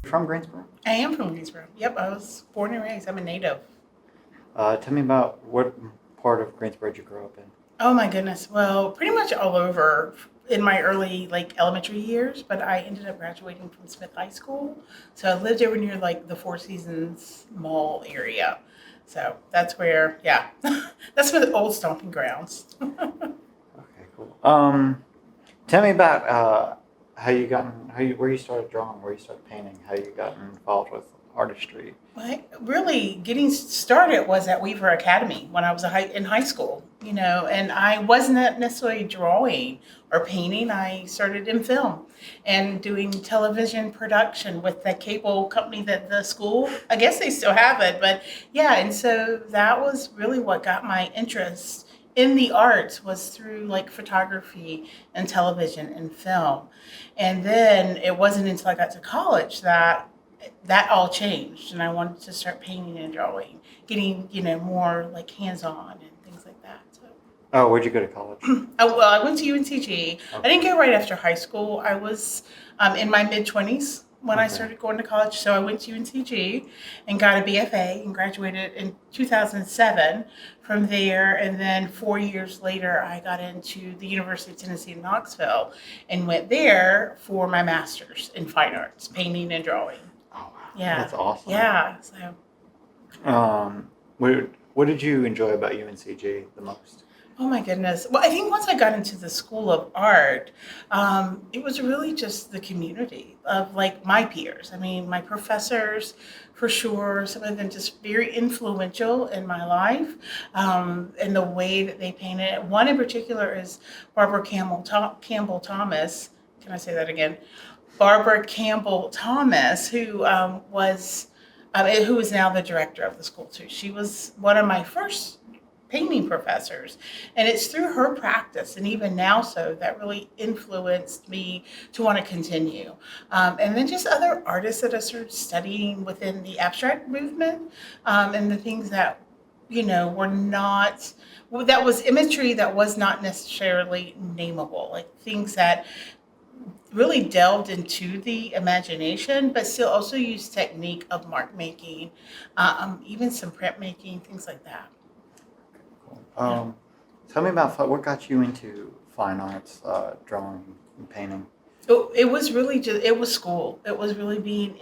From Greensboro? I am from Greensboro. Yep, I was born and raised. I'm a native. Tell me about what part of Greensboro did you grow up in? Oh my goodness. Well, pretty much all over in my early elementary years, but I ended up graduating from Smith High School. So I lived over near the Four Seasons Mall area. So that's where, yeah, that's where the old stomping grounds. Okay, cool. Tell me about where you started drawing, where you started painting, how you got involved with artistry. But really, getting started was at Weaver Academy when I was in high school, and I wasn't necessarily drawing or painting. I started in film and doing television production with the cable company that the school, I guess they still have it, but yeah, and so that was really what got my interest in the arts was through photography and television and film. And then it wasn't until I got to college that all changed and I wanted to start painting and drawing, getting, more hands-on and things like that. So Oh, where'd you go to college? I went to UNCG. I Okay. didn't go right after high school. I was in my mid-20s when I Okay. started going to college. So I went to UNCG and got a BFA and graduated in 2007 from there. And then 4 years later, I got into the University of Tennessee in Knoxville and went there for my master's in fine arts, painting and drawing. Oh, wow. Yeah. That's awesome. Yeah. So What did you enjoy about UNCG the most? oh my goodness. Well, I think once I got into the School of Art, it was really just the community of my peers. I mean, my professors, for sure, some of them just very influential in my life, and the way that they painted. One in particular is Barbara Campbell Thomas. Can I say that again? Barbara Campbell Thomas, who is now the director of the school too. She was one of my first painting professors, and it's through her practice and even now so that really influenced me to want to continue. And then just other artists that I started studying within the abstract movement, and the things that were not, well, that was imagery that was not necessarily nameable, like things that really delved into the imagination, but still also used technique of mark making, even some print making, things like that. Cool. Yeah. Tell me about what got you into fine arts, drawing and painting. It was really just, it was school. It was really being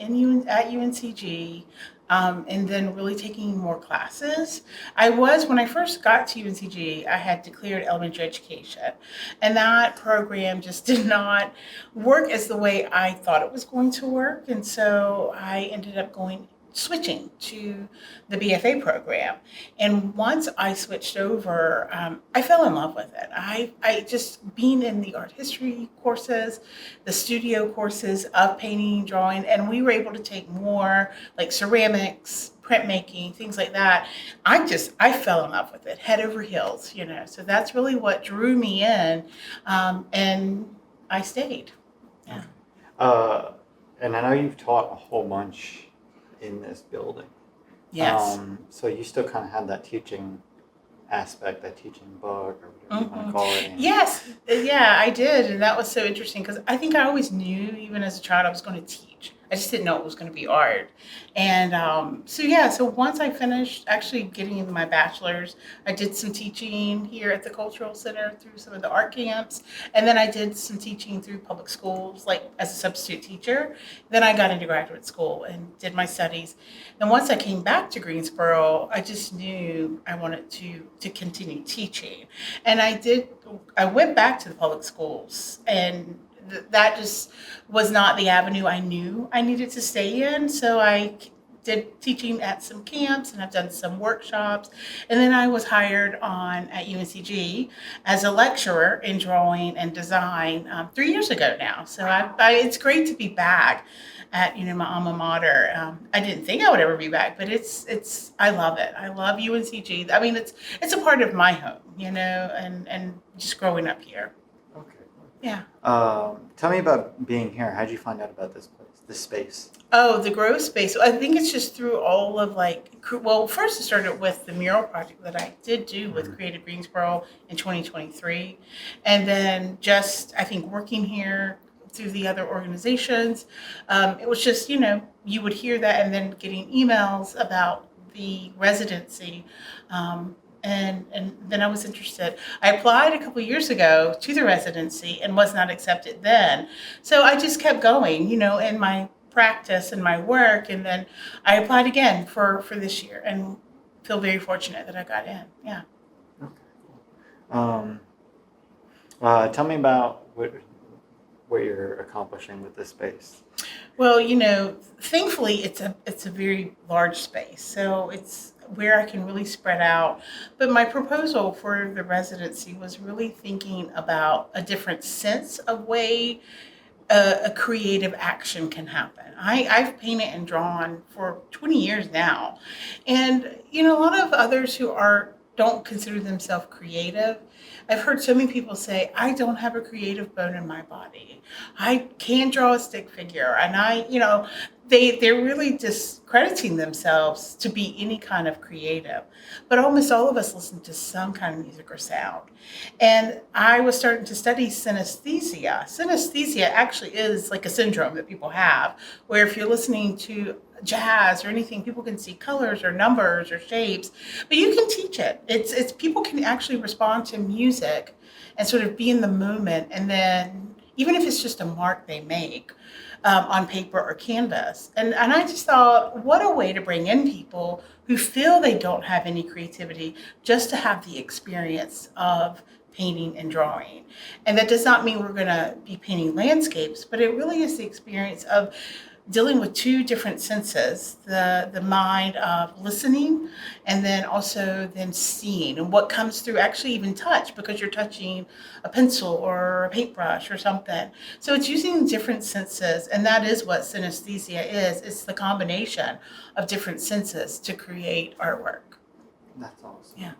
at UNCG, and then really taking more classes. When I first got to UNCG, I had declared elementary education, and that program just did not work as the way I thought it was going to work. And so I ended up switching to the BFA program. And once I switched over, I fell in love with it. I just being in the art history courses, the studio courses of painting, drawing, and we were able to take more like ceramics, printmaking, things like that. I fell in love with it, head over heels, So that's really what drew me in, and I stayed. Yeah. Uh, and I know you've taught a whole bunch in this building. Yes. So you still kind of have that teaching aspect, that teaching bug, or whatever you want to call it. Yes, yeah, I did, and that was so interesting because I think I always knew, even as a child, I was going to teach. I just didn't know it was going to be art, and so yeah. So once I finished actually getting my bachelor's, I did some teaching here at the Cultural Center through some of the art camps, and then I did some teaching through public schools, like as a substitute teacher. Then I got into graduate school and did my studies. And once I came back to Greensboro, I just knew I wanted to continue teaching. And I went back to the public schools, and that just was not the avenue I knew I needed to stay in. So I did teaching at some camps, and I've done some workshops. And then I was hired on at UNCG as a lecturer in drawing and design 3 years ago now. So it's great to be back at my alma mater. I didn't think I would ever be back, but I love it. I love UNCG. I mean, it's a part of my home, and just growing up here. Okay. Yeah. Tell me about being here. How'd you find out about this place, this space? Oh, the grow space. I think it's just through all of well, first it started with the mural project that I did do with Creative Greensboro in 2023. And then just, I think, working here through the other organizations. It was just, you would hear that and then getting emails about the residency. And then I was interested. I applied a couple years ago to the residency and was not accepted then. So I just kept going, in my practice and my work. And then I applied again for this year and feel very fortunate that I got in. Yeah. Okay, cool. Tell me about what you're accomplishing with this space. Well, thankfully it's a very large space, so it's where I can really spread out. But my proposal for the residency was really thinking about a different sense of way a creative action can happen. I've painted and drawn for 20 years now, and a lot of others who don't consider themselves creative. I've heard so many people say, I don't have a creative bone in my body. I can't draw a stick figure. And they're really discrediting themselves to be any kind of creative. But almost all of us listen to some kind of music or sound. And I was starting to study synesthesia. Synesthesia actually is like a syndrome that people have, where if you're listening to jazz or anything, people can see colors or numbers or shapes, but you can teach it. It's people can actually respond to music and sort of be in the moment, and then even if it's just a mark they make on paper or canvas. And I just thought, what a way to bring in people who feel they don't have any creativity, just to have the experience of painting and drawing. And that does not mean we're going to be painting landscapes, but it really is the experience of dealing with two different senses, the mind of listening and then also then seeing, and what comes through actually even touch, because you're touching a pencil or a paintbrush or something. So it's using different senses, and that is what synesthesia is. It's the combination of different senses to create artwork. That's awesome. Yeah.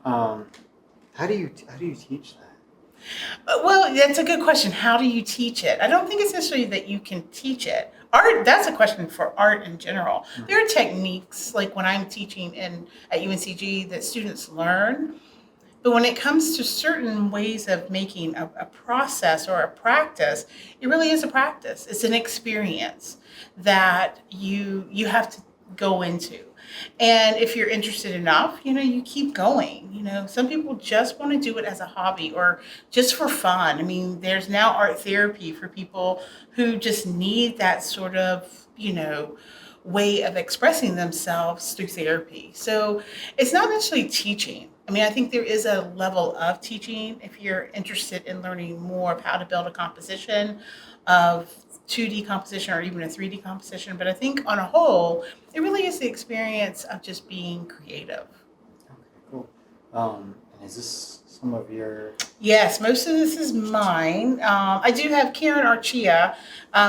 How do you teach that? Well, that's a good question. How do you teach it? I don't think it's necessarily that you can teach it. Art, that's a question for art in general. Mm-hmm. There are techniques, like when I'm teaching at UNCG, that students learn. But when it comes to certain ways of making a process or a practice, it really is a practice. It's an experience that you have to go into. And if you're interested enough, you keep going. Some people just want to do it as a hobby or just for fun. I mean, there's now art therapy for people who just need that sort of, way of expressing themselves through therapy. So it's not necessarily teaching. I mean, I think there is a level of teaching if you're interested in learning more of how to build a composition of 2D composition or even a 3D composition. But I think on a whole, it really is the experience of just being creative. Okay, cool. And is this some of your... Yes, most of this is mine. I do have Karen Archia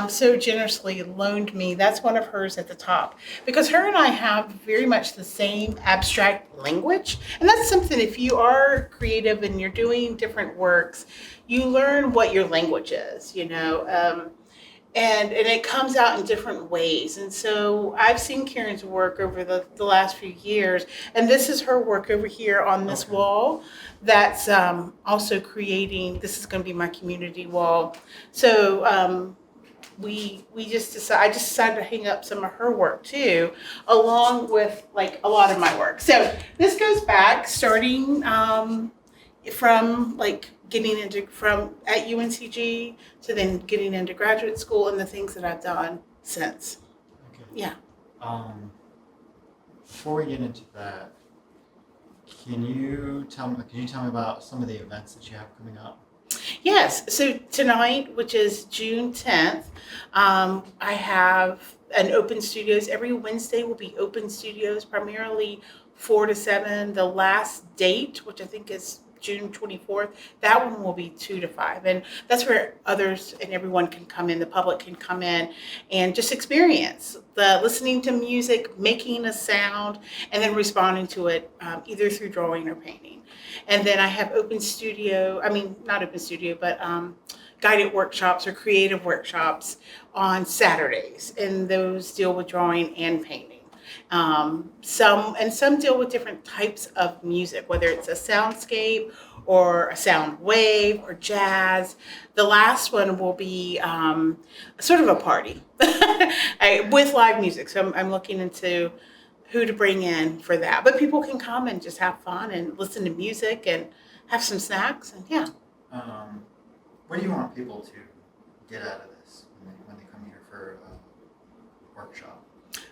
so generously loaned me. That's one of hers at the top, because her and I have very much the same abstract language. And that's something, if you are creative and you're doing different works, you learn what your language is, and it comes out in different ways. And so I've seen Karen's work over the last few years, and this is her work over here on this wall that's also creating, this is going to be my community wall. So I just decided to hang up some of her work too, along with like a lot of my work. So this goes back starting from like getting from at UNCG to then getting into graduate school and the things that I've done since. Okay. Yeah. Before we get into that, can you tell me about some of the events that you have coming up? Yes. So tonight, which is June 10th, I have an open studios. Every Wednesday will be open studios, primarily 4 to 7. The last date, which I think is June 24th, that one will be 2 to 5. And that's where others and everyone can come in, the public can come in and just experience the listening to music, making a sound, and then responding to it either through drawing or painting. And then I have not open studio, but guided workshops or creative workshops on Saturdays. And those deal with drawing and painting. Some deal with different types of music, whether it's a soundscape or a sound wave or jazz. The last one will be sort of a party with live music. So I'm looking into who to bring in for that. But people can come and just have fun and listen to music and have some snacks. And yeah. What do you want people to get out of this when they come here for a workshop?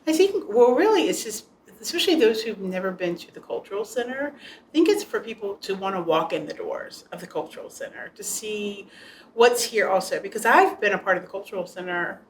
I think, well, really, it's just, especially those who've never been to the Cultural Center, I think it's for people to want to walk in the doors of the Cultural Center to see what's here also. Because I've been a part of the Cultural Center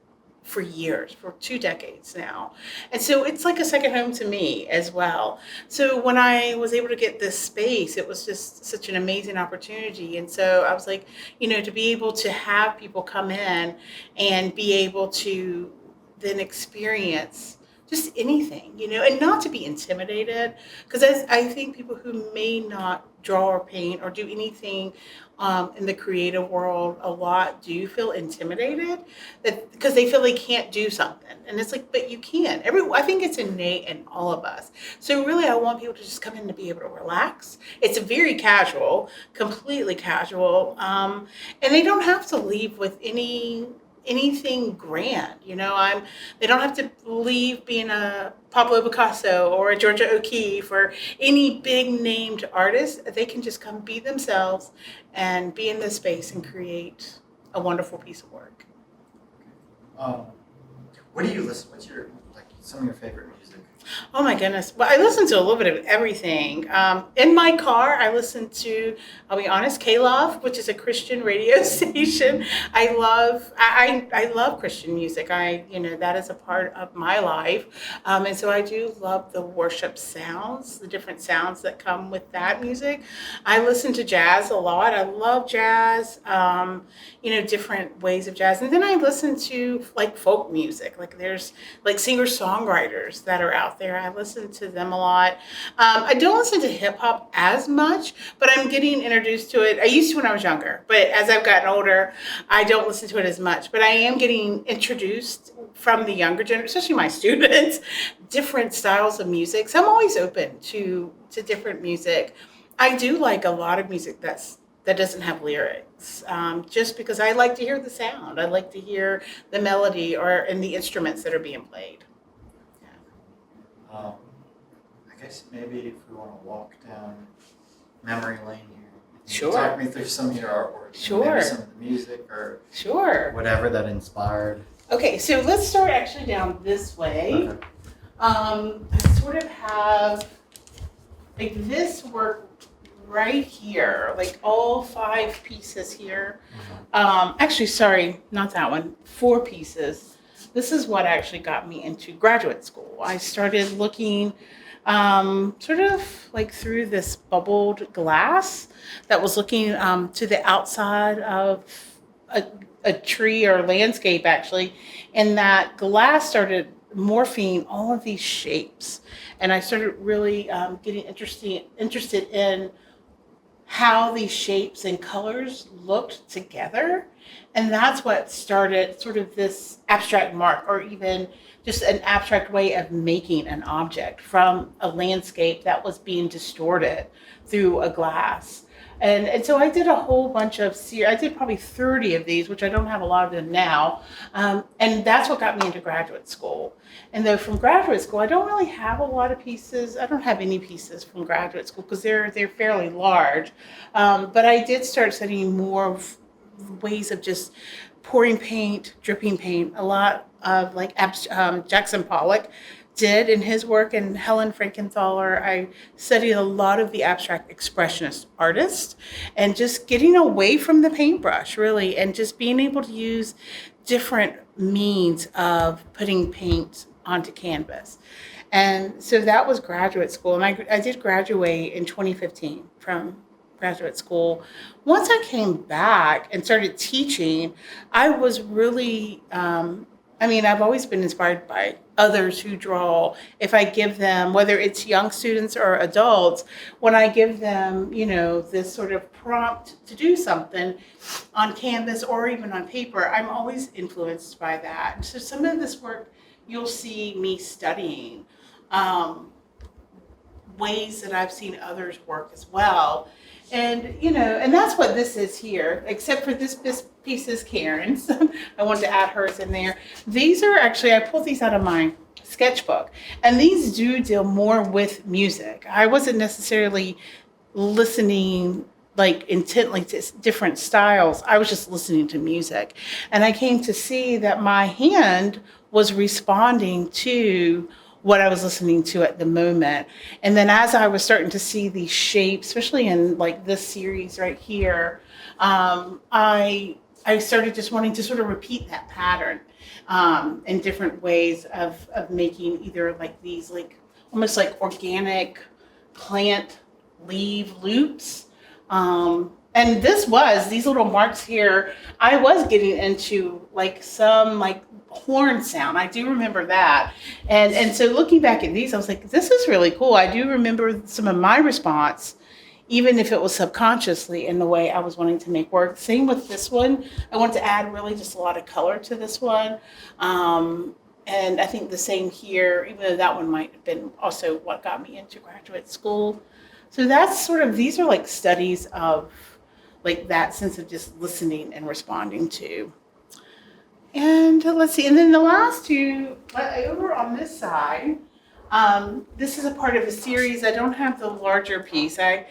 for years, for 2 decades now. And so it's like a second home to me as well. So when I was able to get this space, it was just such an amazing opportunity. And so I was like, to be able to have people come in and be able to then experience just anything, and not to be intimidated, because I think people who may not draw or paint or do anything in the creative world a lot do feel intimidated, that because they feel they can't do something, and it's like, but you can. I think it's innate in all of us. So really, I want people to just come in to be able to relax. It's very casual, completely casual, and they don't have to leave with anything grand, they don't have to leave being a Pablo Picasso or a Georgia O'Keeffe or any big named artist. They can just come be themselves and be in this space and create a wonderful piece of work. What do you listen? What's some of your favorite music? Oh my goodness. Well, I listen to a little bit of everything. In my car, I listen to, I'll be honest, K-Love, which is a Christian radio station. I love Christian music. That is a part of my life. And so I do love the worship sounds, the different sounds that come with that music. I listen to jazz a lot. I love jazz, different ways of jazz. And then I listen to like folk music. Like there's like singer-songwriters that are out there. I listen to them a lot. I don't listen to hip hop as much, but I'm getting introduced to it. I used to when I was younger, but as I've gotten older, I don't listen to it as much. But I am getting introduced from the younger generation, especially my students, different styles of music. So I'm always open to different music. I do like a lot of music that doesn't have lyrics, just because I like to hear the sound. I like to hear the melody and the instruments that are being played. I guess maybe if we want to walk down memory lane here, Sure. Talk me through some of your artwork. Sure. Maybe some of the music or Sure. whatever that inspired. Okay, so let's start actually down this way. Okay. I sort of have like this work right here, like all 5 pieces here. Actually, sorry, not that one, 4 pieces. This is what actually got me into graduate school. I started looking sort of like through this bubbled glass that was looking to the outside of a tree or landscape, actually. And that glass started morphing all of these shapes. And I started really getting interested in how these shapes and colors looked together. And that's what started sort of this abstract mark, or even just an abstract way of making an object from a landscape that was being distorted through a glass. And so I did a whole bunch of I did probably 30 of these, which I don't have a lot of them now. And that's what got me into graduate school. And though from graduate school, I don't really have a lot of pieces. I don't have any pieces from graduate school because they're fairly large. But I did start studying more of ways of just pouring paint, dripping paint, a lot of like Jackson Pollock did in his work, and Helen Frankenthaler. I studied a lot of the abstract expressionist artists and just getting away from the paintbrush, really, and just being able to use different means of putting paint onto canvas. And so that was graduate school. And I did graduate in 2015 from graduate school. Once I came back and started teaching, I was really, I've always been inspired by others who draw. If I give them, whether it's young students or adults, when I give them, this sort of prompt to do something on canvas or even on paper, I'm always influenced by that. So some of this work, you'll see me studying ways that I've seen others work as well. And, and that's what this is here, except for this piece is Karen's. I wanted to add hers in there. These are actually, I pulled these out of my sketchbook, and these do deal more with music. I wasn't necessarily listening like intently to different styles. I was just listening to music. And I came to see that my hand was responding to what I was listening to at the moment. And then as I was starting to see these shapes, especially in like this series right here, I started just wanting to sort of repeat that pattern in different ways of making either like these like almost like organic plant leaf loops. And these little marks here, I was getting into like some like horn sound. I do remember that. And so looking back at these, I was like, this is really cool. I do remember some of my response, even if it was subconsciously in the way I was wanting to make work. Same with this one. I want to add really just a lot of color to this one. And I think the same here, even though that one might have been also what got me into graduate school. So that's sort of, these are like studies of like that sense of just listening and responding to. And let's see, and then the last two, over on this side, this is a part of a series. I don't have the larger piece. I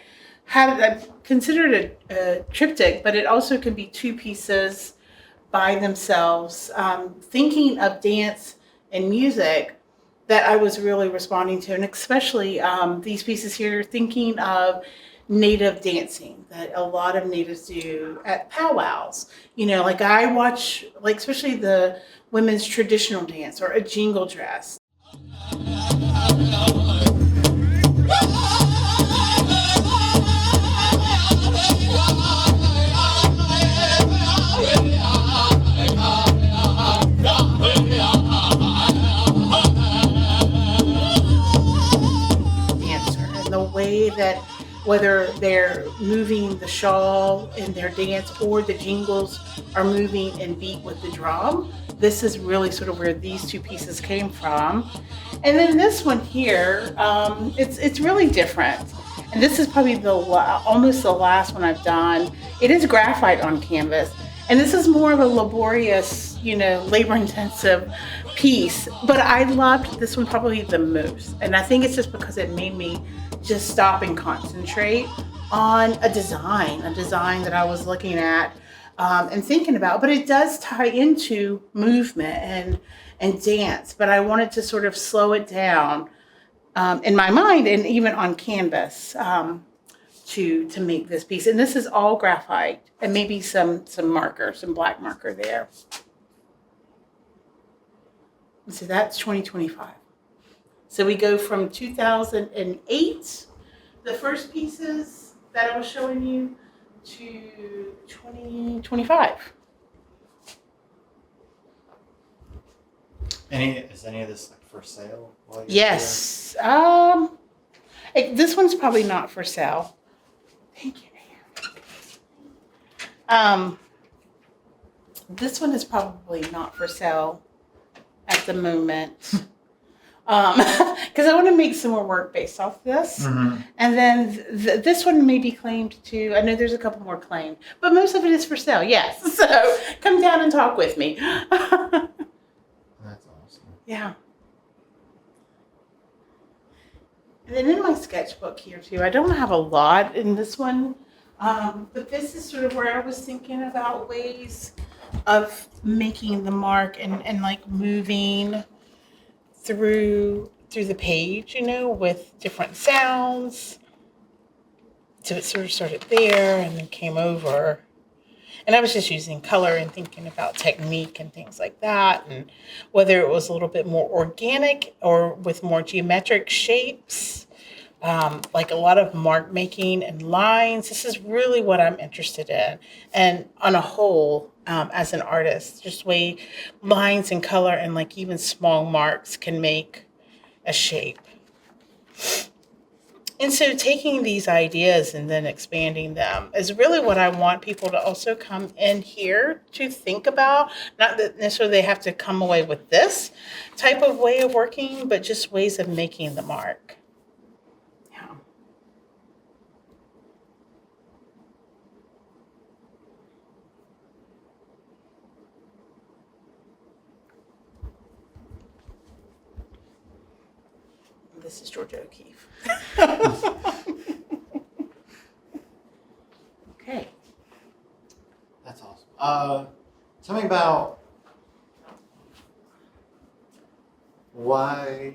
considered a triptych, but it also can be two pieces by themselves, thinking of dance and music that I was really responding to, and especially these pieces here, thinking of Native dancing that a lot of Natives do at powwows. Like I watch, like especially the women's traditional dance or a jingle dress. Dancer, and the way that whether they're moving the shawl in their dance or the jingles are moving in beat with the drum. This is really sort of where these two pieces came from. And then this one here, it's really different. And this is probably almost the last one I've done. It is graphite on canvas. And this is more of a laborious, labor-intensive piece. But I loved this one probably the most. And I think it's just because it made me just stop and concentrate on a design that I was looking at and thinking about. But it does tie into movement and dance. But I wanted to sort of slow it down in my mind and even on canvas to make this piece. And this is all graphite and maybe some marker, some black marker there. So that's 2025. So we go from 2008, the first pieces that I was showing you, to 2025. Is any of this like for sale? Yes. This one's probably not for sale. Thank you. This one is probably not for sale at the moment. Because I want to make some more work based off this. Mm-hmm. And then this one may be claimed too. I know there's a couple more claimed, but most of it is for sale, yes. So come down and talk with me. That's awesome. Yeah. And then in my sketchbook here too, I don't have a lot in this one, but this is sort of where I was thinking about ways of making the mark and like moving through the page, with different sounds. So it sort of started there and then came over. And I was just using color and thinking about technique and things like that, and whether it was a little bit more organic or with more geometric shapes, like a lot of mark making and lines. This is really what I'm interested in. And on a whole, as an artist, just way lines and color and like even small marks can make a shape. And so taking these ideas and then expanding them is really what I want people to also come in here to think about. Not that necessarily they have to come away with this type of way of working, but just ways of making the mark. Yeah. this is Georgia O'Keeffe. Okay. That's awesome. Tell me about why,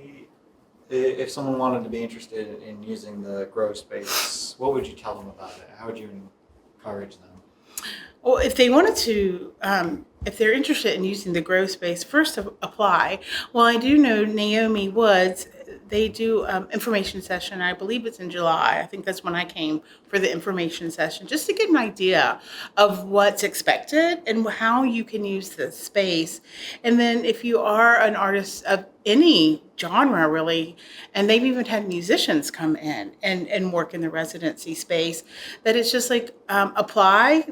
if someone wanted to be interested in using the grow space, what would you tell them about it? How would you encourage them? Well, if they wanted to, if they're interested in using the grow space, first apply. Well, I do know Naomi Woods. They do information session. I believe it's in July. I think that's when I came for the information session, just to get an idea of what's expected and how you can use the space. And then if you are an artist of any genre, really, and they've even had musicians come in and work in the residency space, that it's just like apply,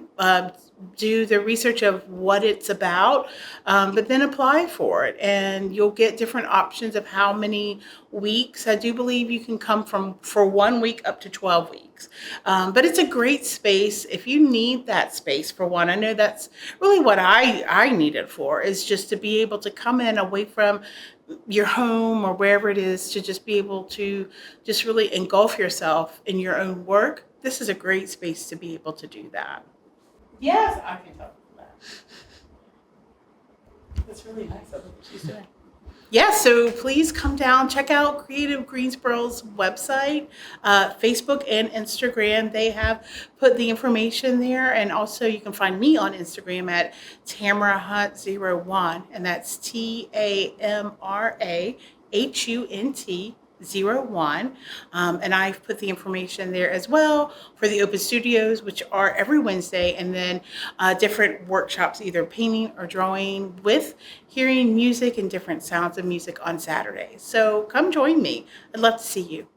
do the research of what it's about, but then apply for it. And you'll get different options of how many weeks. I do believe you can come for 1 week up to 12 weeks. But it's a great space if you need that space for one. I know that's really what I need it for, is just to be able to come in away from your home or wherever it is, to just be able to just really engulf yourself in your own work. This is a great space to be able to do that. Yes, I can tell that. That's really nice. I love what she's doing. Yeah, so please come down, check out Creative Greensboro's website, Facebook and Instagram. They have put the information there, and also you can find me on Instagram at Tamra Hunt 01, and that's TamraHunt 01. And I've put the information there as well for the open studios, which are every Wednesday, and then different workshops, either painting or drawing with hearing music and different sounds of music on Saturdays. So come join me. I'd love to see you.